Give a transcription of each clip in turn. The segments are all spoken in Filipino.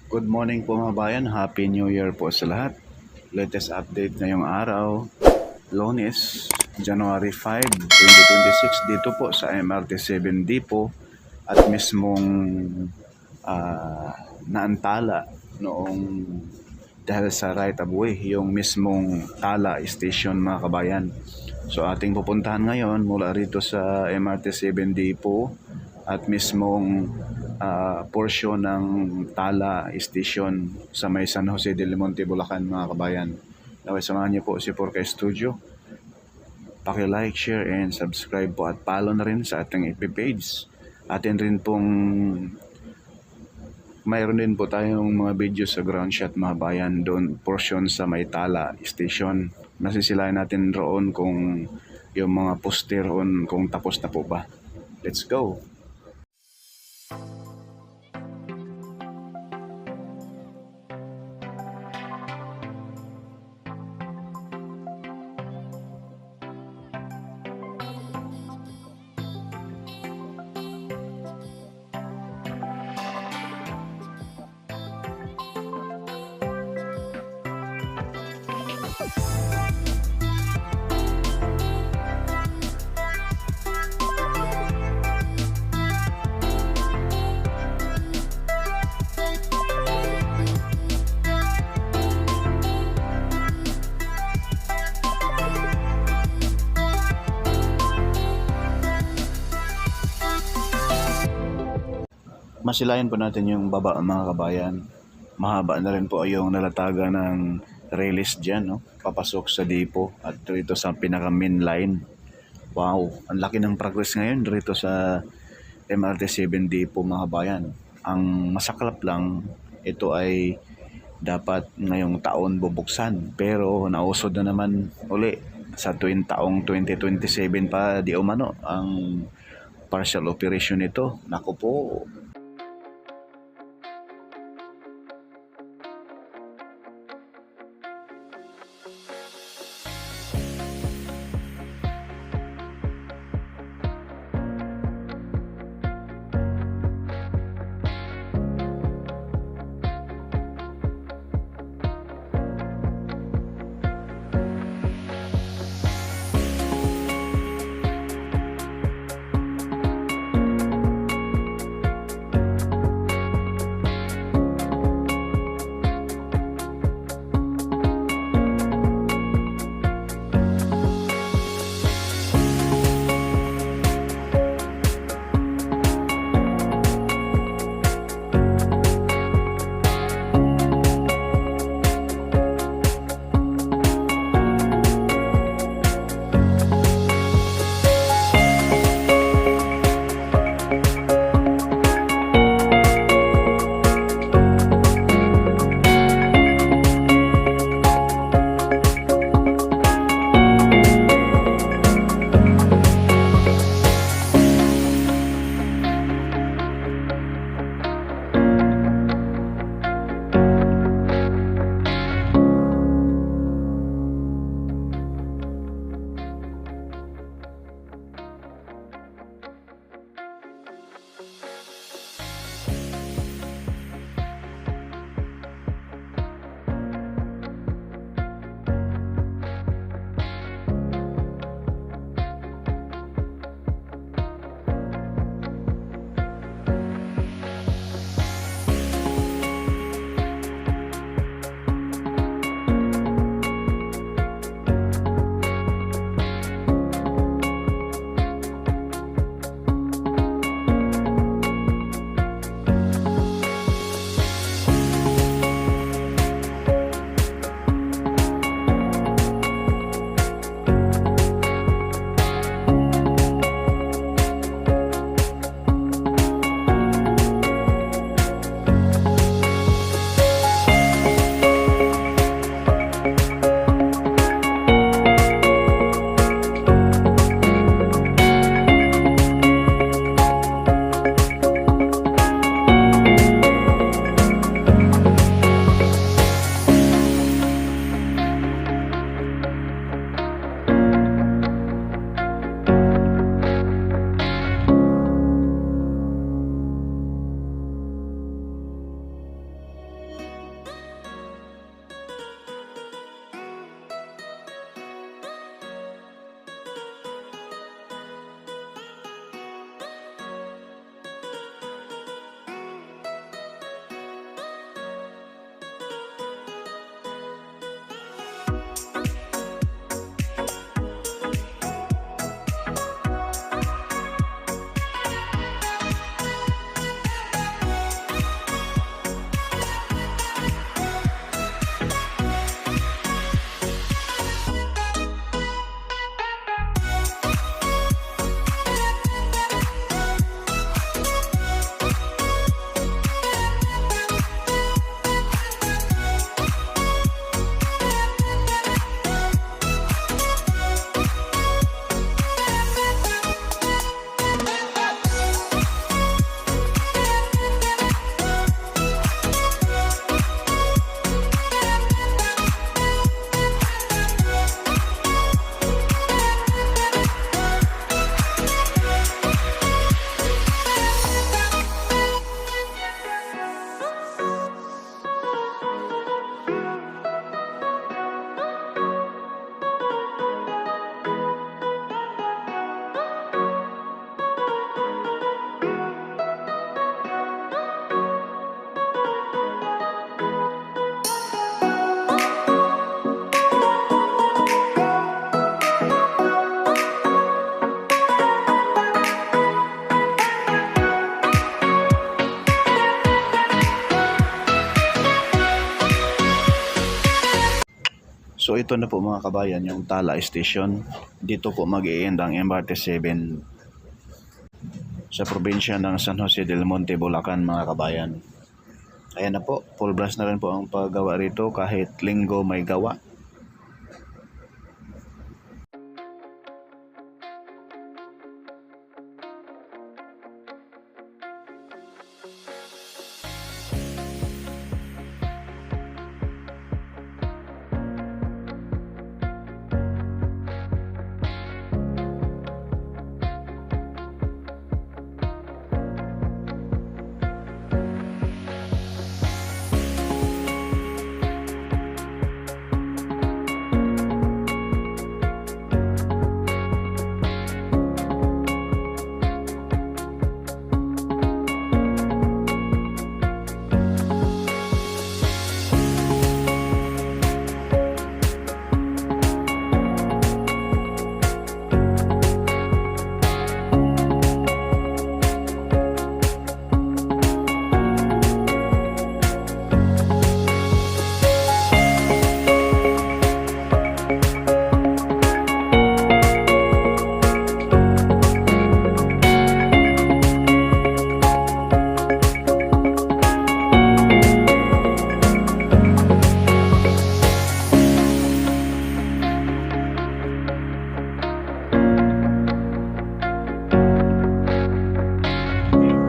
Good morning po mga bayan, Happy New Year po sa lahat. Latest update ngayong araw, Lunes, January 5, 2026 dito po sa MRT-7 Depot at mismong naantala noong dahil sa right of way, yung mismong Tala Station mga kabayan. So ating pupuntahan ngayon mula rito sa MRT-7 Depot at mismong portion ng Tala Station sa may San Jose del Monte, Bulacan mga kabayan. Naway samahan niyo po si Porca Studio. Paki-like, share, and subscribe po at follow na rin sa ating FB page. Atin rin pong mayroon din po tayong mga video sa ground shot mga bayan doon portion sa may Tala Station. Masisilayan natin roon kung yung mga poster on kung tapos na po ba. Let's go! Masilayan po natin yung baba mga kabayan. Mahaba na rin po yung nalataga ng release dyan, no? Papasok sa depot at dito sa pinaka main line. Wow, ang laki ng progress ngayon dito sa MRT-7 Depot mga kabayan. Ang masaklap lang, ito ay dapat ngayong taon bubuksan. Pero nausod na naman uli sa taong 2027 pa di umano ang partial operation nito. Naku po. So ito na po mga kabayan yung Tala Station. Dito po mag-i-end ang MRT-7 sa probinsya ng San Jose del Monte, Bulacan mga kabayan. Ayan na po, full blast na rin po ang paggawa rito kahit linggo may gawa.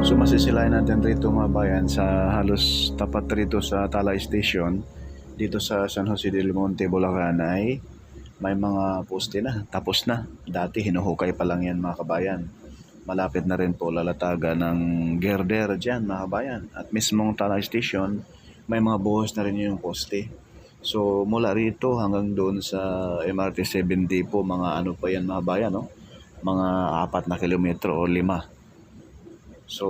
So masisilayan natin rito mga bayan sa halos tapat rito sa Tala Station dito sa San Jose del Monte, Bulacan ay may mga poste na, tapos na. Dati hinuhukay pa lang yan mga kabayan. Malapit na rin po lalataga ng girder dyan mga kabayan. At mismong Tala Station may mga buhos na rin yung poste. So mula rito hanggang doon sa MRT-7 Depot, mga ano pa yan mga bayan, no? Mga 4 na kilometro o 5. So,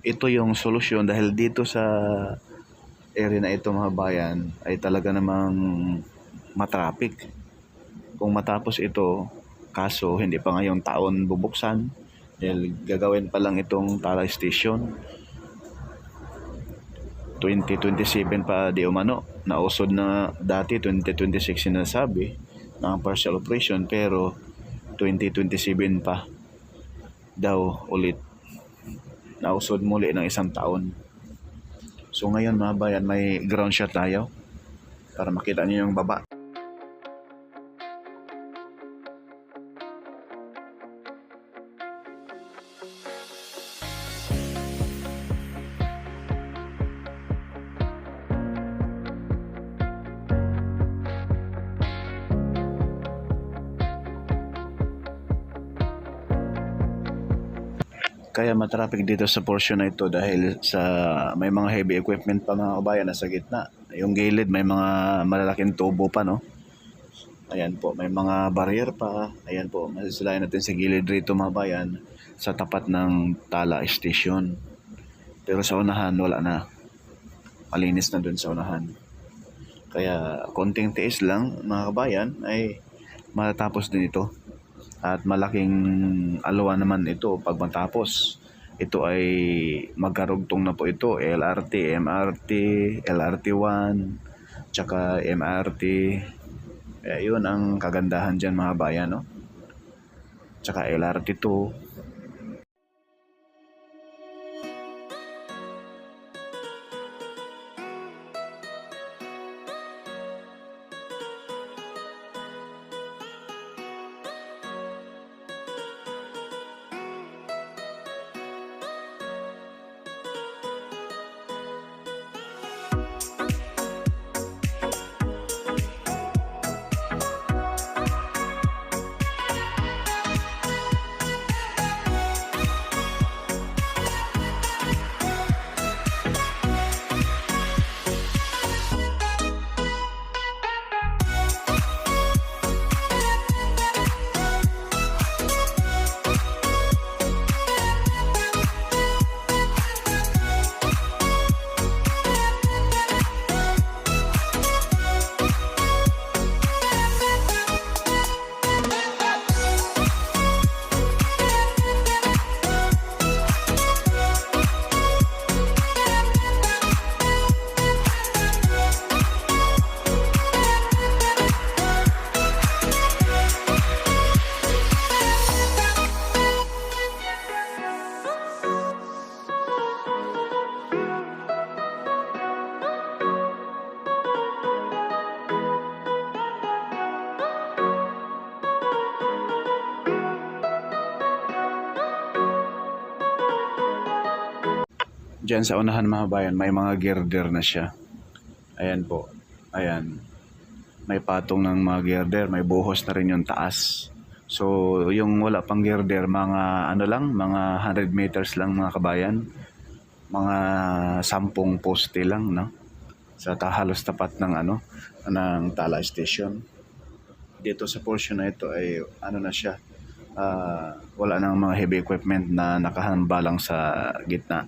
ito yung solusyon dahil dito sa area na ito mga bayan ay talaga namang matraffic. Kung matapos ito, kaso hindi pa ngayong taon bubuksan dahil gagawin pa lang itong Tala Station. 2027 pa di umano. Nausod na dati 2026 sinasabi ng partial operation pero 2027 pa daw ulit. Nausod muli ng 1 taon. So ngayon mga bayan, may ground shot tayo para makita niyo yung baba. Kaya matraffic dito sa portion na ito dahil sa may mga heavy equipment pa mga kabayan nasa gitna. Yung gilid may mga malalaking tubo pa, no? Ayan po, may mga barrier pa. Ayan po, masisilayan natin sa gilid rito mga bayan sa tapat ng Tala Station. Pero sa unahan wala na. Malinis na dun sa unahan. Kaya konting tiis lang mga kabayan ay matatapos din ito. At malaking alawa naman ito pag matapos. Ito ay magkarugtong na po ito. LRT, MRT, LRT1, tsaka MRT. Yun ang kagandahan dyan mga bayan, no? Tsaka LRT2. Diyan sa unahan mga kabayan, may mga girder na siya. Ayan po. Ayan. May patong ng mga girder, may buhos na rin yung taas. So, yung wala pang girder, mga ano lang, mga 100 meters lang mga kabayan. Mga 10 poste lang, no? Sa halos tapat ng ng Tala Station. Dito sa portion na ito ay ano na siya, wala nang mga heavy equipment na nakahambalang sa gitna.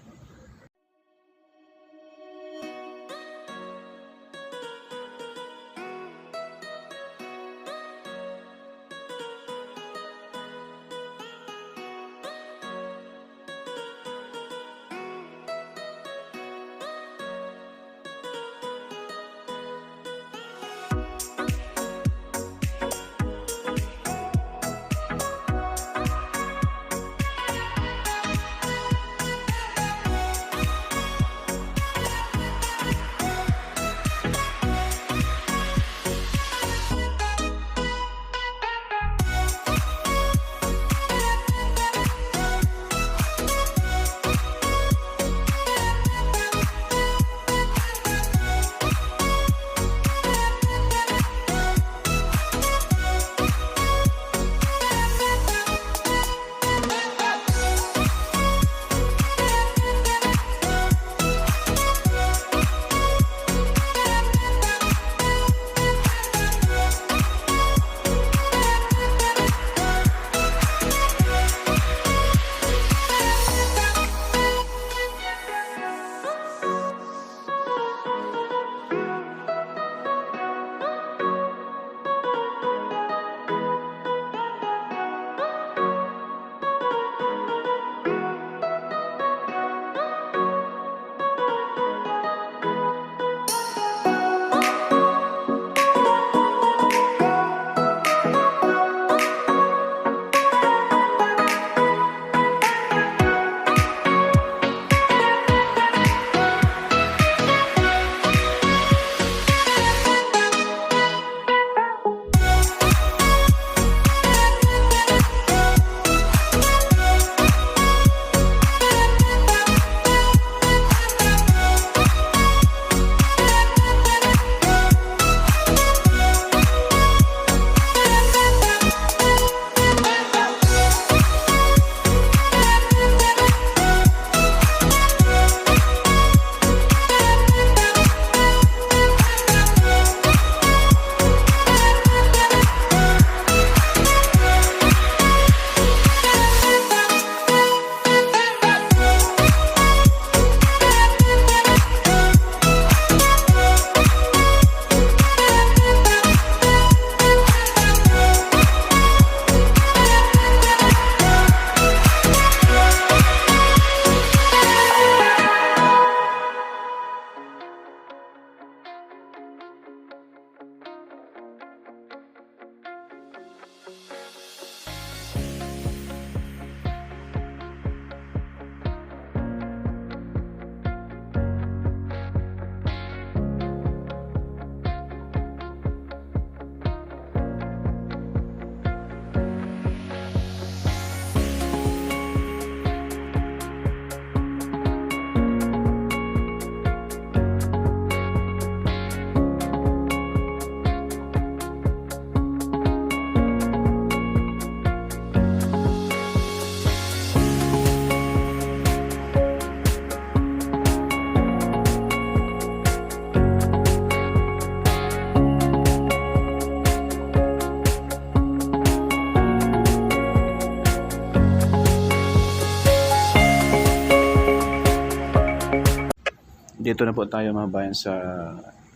Dito na po tayo mga bayan sa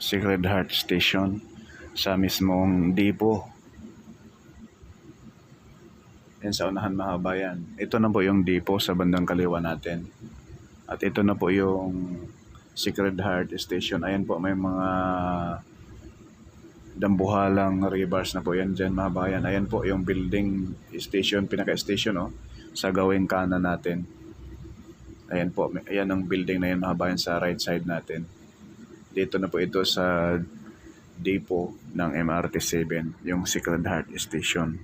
Sacred Heart Station sa mismong depot. Yan sa unahan mga bayan. Ito na po yung depot sa bandang kaliwa natin. At ito na po yung Sacred Heart Station. Ayan po, may mga dambuhalang rebars na po yan dyan mga bayan. Ayan po yung building station, pinaka-station sa gawing kanan natin. Ayan po, ayan ang building na yan mga bayan sa right side natin. Dito na po ito sa depot ng MRT7, yung Sacred Heart Station.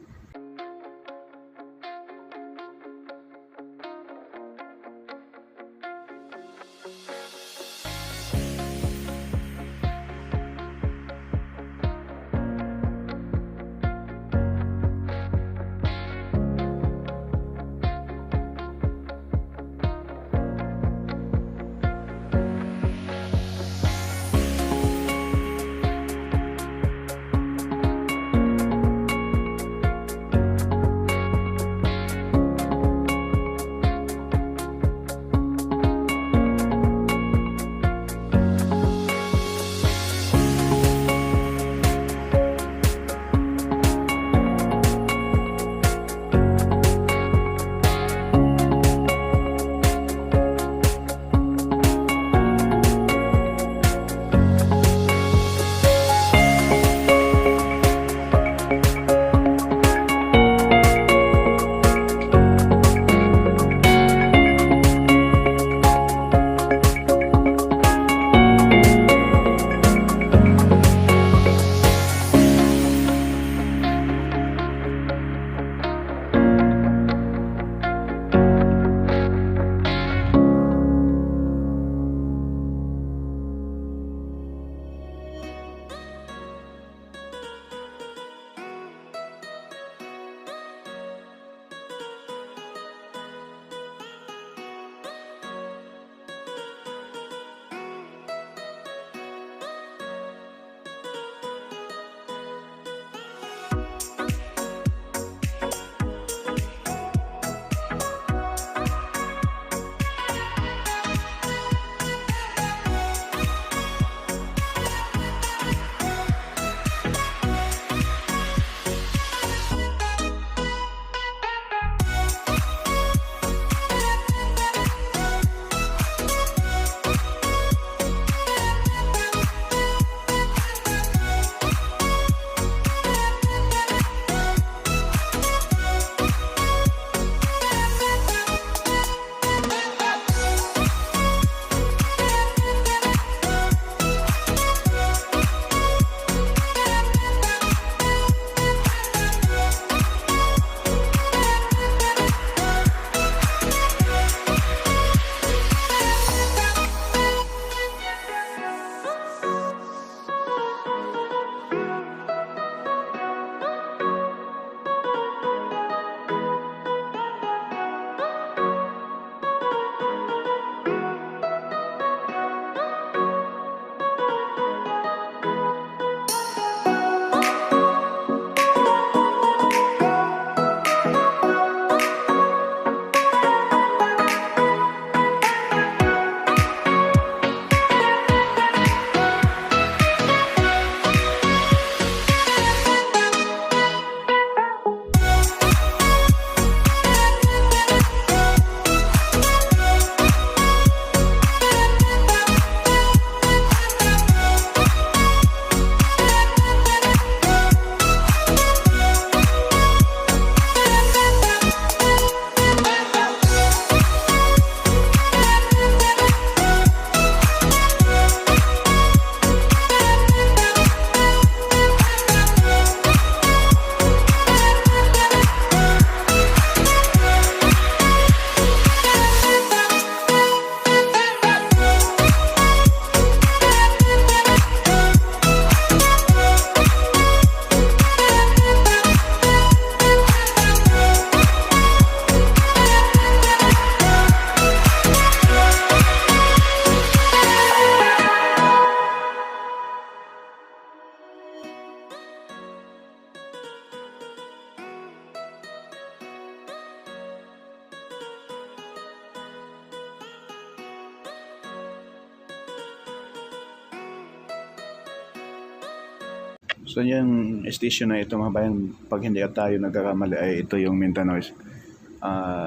So yung station na ito mga bayan, pag hindi tayo nagkakamali ay ito yung Mindanao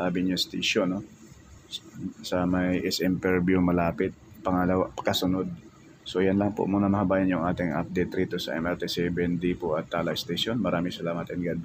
Avenue Station, no? Sa may SM Fairview malapit, pangalawa, kasunod. So yan lang po muna mga bayan yung ating update rito sa MRT 7 Depot at Tala Station. Maraming salamat and God